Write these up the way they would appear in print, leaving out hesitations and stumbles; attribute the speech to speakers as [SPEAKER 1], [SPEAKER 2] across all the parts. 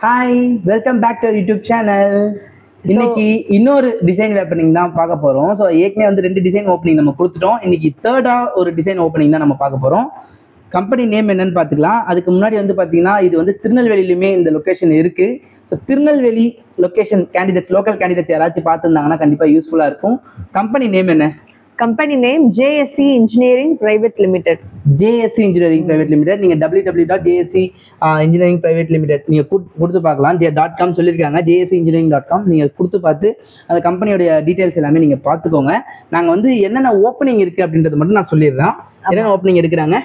[SPEAKER 1] Hi, welcome back to YouTube channel. இன்னைக்கு இன்னொரு design opening தான் பார்க்க போறோம். ஸோ ஏற்கனவே வந்து 2 டிசைன் ஓப்பனிங் நம்ம கொடுத்துட்டோம். இன்னைக்கு தேர்டா ஒரு டிசைன் ஓப்பனிங் தான் நம்ம பார்க்க போறோம். கம்பெனி நேம் என்னன்னு பார்த்துக்கலாம். அதுக்கு முன்னாடி வந்து பார்த்தீங்கன்னா இது வந்து திருநெல்வேலியிலுமே இந்த லொக்கேஷன் இருக்கு. So Tirunelveli location candidates, local candidates யாராச்சும் பார்த்துருந்தாங்கன்னா கண்டிப்பாக யூஸ்ஃபுல்லாக இருக்கும். கம்பெனி நேம் என்ன?
[SPEAKER 2] Company name JSC Engineering Private Limited.
[SPEAKER 1] JSC Engineering Private Limited. நீங்கள் www.JSC Engineering Private Limited நீங்கள் கொடுத்து பார்க்கலாம். .com சொல்லியிருக்காங்க. JSCengineering.com நீங்கள் கொடுத்து பார்த்து அந்த கம்பெனியோடைய டீட்டெயில்ஸ் எல்லாமே நீங்கள் பார்த்துக்கோங்க. நாங்கள் வந்து என்னென்ன ஓப்பனிங் இருக்குது அப்படின்றது மட்டும் நான் சொல்லிடுறேன். என்னென்ன ஓப்பனிங் எடுக்கிறாங்க?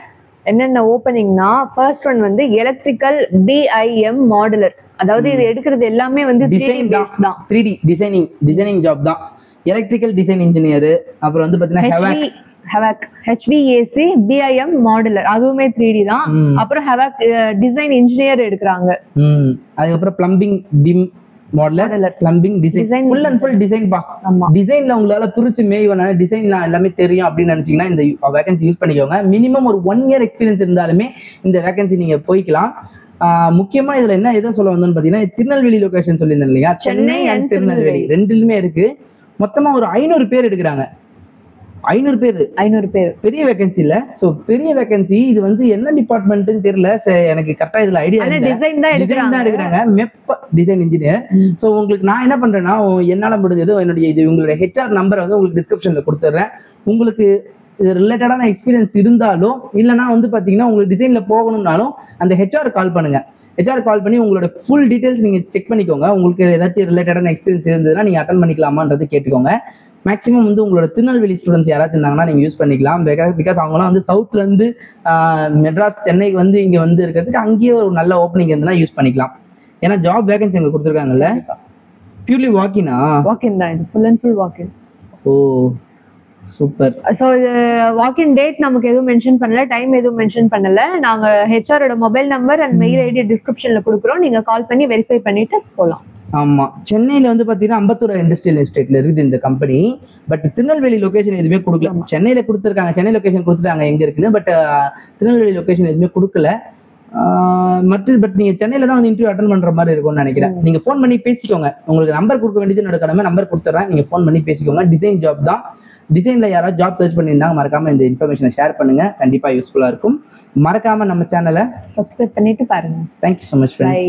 [SPEAKER 2] என்னென்ன ஓப்பனிங்னா ஃபர்ஸ்ட் ஒன் வந்து எலக்ட்ரிக்கல் BIM மாடுலர். அதாவது இது எடுக்கிறது எல்லாமே வந்து
[SPEAKER 1] டிசைன் தான், 3D டிசைனிங் ஜாப் தான். எலக்ட்ரிக்கல் டிசைன் இன்ஜினியர், அப்புறம் வந்து பாத்தீங்கன்னா
[SPEAKER 2] ஹெவாக் HVAC BIM மாடுலர், அதுவுமே 3D தான். அப்புறம் ஹெவாக் டிசைன் இன்ஜினியர் எடுக்கிறாங்க.
[SPEAKER 1] அதுக்கப்புறம் plumbing BIM modeller, plumbing design, full and full design பா. டிசைன்ல உங்களால புரிச்சு மேய்வனால டிசைன் எல்லாமே தெரியும் அப்படின்னு நினைச்சீங்கன்னா இந்த வேகன்சி யூஸ் பண்ணிக்கோங்க. மினிமம் ஒரு 1 இயர் எக்ஸ்பீரியன்ஸ் இருந்தாலுமே இந்த வேகன்சி நீங்க போய்க்கலாம். முக்கியமா இதுல என்ன எதை சொல்ல வந்தோம்னு பாத்தீங்கன்னா திருநெல்வேலி லொகேஷன் சொல்லியிருந்தேன் இல்லையா, சென்னை அண்ட் திருநெல்வேலி ரெண்டுலுமே இருக்கு. மொத்தமா ஒரு 500 பேர் எடுக்கிறாங்க. 500 பேர் பெரிய வேகன்சி இல்ல. சோ பெரிய வேகன்சி. இது வந்து என்ன டிபார்ட்மெண்ட்னு தெரியல, எனக்கு கரெக்டா இதுல ஐடியா இல்ல. டிசைன் தான் எடுக்கிறாங்க. Map design engineer. சோ உங்களுக்கு நான் என்ன பண்றேன்னா, என்னால முடிஞ்சது என்னுடைய இது உங்களுடைய HR நம்பரை வந்து உங்களுக்கு டிஸ்கிரிப்ஷன்ல கொடுத்துட்றேன். உங்களுக்கு இது ரிலேட்டடான எக்ஸ்பீரியன்ஸ் இருந்தாலும் இல்லைனா வந்து பார்த்தீங்கன்னா உங்களுக்கு டிசைனில் போகணும்னாலும் அந்த HR கால் பண்ணுங்க. HR கால் பண்ணி உங்களோட ஃபுல் டீட்டெயில்ஸ் நீங்கள் செக் பண்ணிக்கோங்க. உங்களுக்கு ஏதாச்சும் ரிலேட்டடான எக்ஸ்பீரியன்ஸ் இருந்ததுன்னா நீங்கள் அட்டன் பண்ணிக்கலாமான்றது கேட்டுக்கோங்க. மேக்ஸிமம் வந்து உங்களோட திருநெல்வேலி ஸ்டூடெண்ட்ஸ் யாராச்சும் இருந்தாங்கன்னா நீங்கள் யூஸ் பண்ணிக்கலாம். பிகாஸ் அவங்களாம் வந்து சவுத்லேருந்து மெட்ராஸ் சென்னைக்கு வந்து இங்கே வந்து இருக்கிறதுக்கு அங்கேயே ஒரு நல்ல ஓப்பனிங் இருந்ததுன்னா யூஸ் பண்ணிக்கலாம். ஏன்னா ஜாப் வேகன்சி அங்கே கொடுத்துருக்காங்கல்ல. பியூர்லி வாக்கின்
[SPEAKER 2] தான், இது full and full walk in.
[SPEAKER 1] Oh super.
[SPEAKER 2] So இது வாக்கின் டேட் நமக்கு எதுவும் மென்ஷன் பண்ணல, டைம் எதுவும் மென்ஷன் பண்ணல. நாங்கள் HRோட mobile number and mail ID டிஸ்கிரிப்ஷனில் கொடுக்குறோம். நீங்கள் கால் பண்ணி வெரிஃபை பண்ணிட்டு போகலாம்.
[SPEAKER 1] ஆமாம், சென்னையில் வந்து பார்த்தீங்கன்னா அம்பத்தூர் இண்டஸ்ட்ரியல் எஸ்டேட்டில் இருக்குது இந்த கம்பெனி. பட் திருநெல்வேலி லொக்கேஷன் எதுவுமே கொடுக்கல. சென்னையில் கொடுத்துருக்காங்க, சென்னை லொக்கேஷன் கொடுத்துட்டாங்க எங்கே இருக்குன்னு. பட் திருநெல்வேலி லொக்கேஷன் எதுவுமே கொடுக்கல. பட் நீங்கள் சென்னையில் தான் வந்து இன்டர்வியூ அட்டன் பண்ணுற மாதிரி இருக்கும்னு நினைக்கிறேன். நீங்கள் ஃபோன் பண்ணி பேசிக்கோங்க. உங்களுக்கு நம்பர் கொடுக்க வேண்டியது என்னோட கடமை. நம்பர் கொடுத்துட்றேன், நீங்கள் ஃபோன் பண்ணி பேசிக்கோங்க. டிசைன் ஜாப் தான். டிசைனில் யாராவது ஜாப் சர்ச் பண்ணியிருந்தாங்க மறக்காமல் இந்த இன்ஃபர்மேஷனை ஷேர் பண்ணுங்கள். கண்டிப்பாக யூஸ்ஃபுல்லாக இருக்கும். மறக்காமல் நம்ம சேனலை
[SPEAKER 2] சப்ஸ்கிரைப் பண்ணிட்டு பாருங்கள்.
[SPEAKER 1] Thank you so much.
[SPEAKER 2] பை.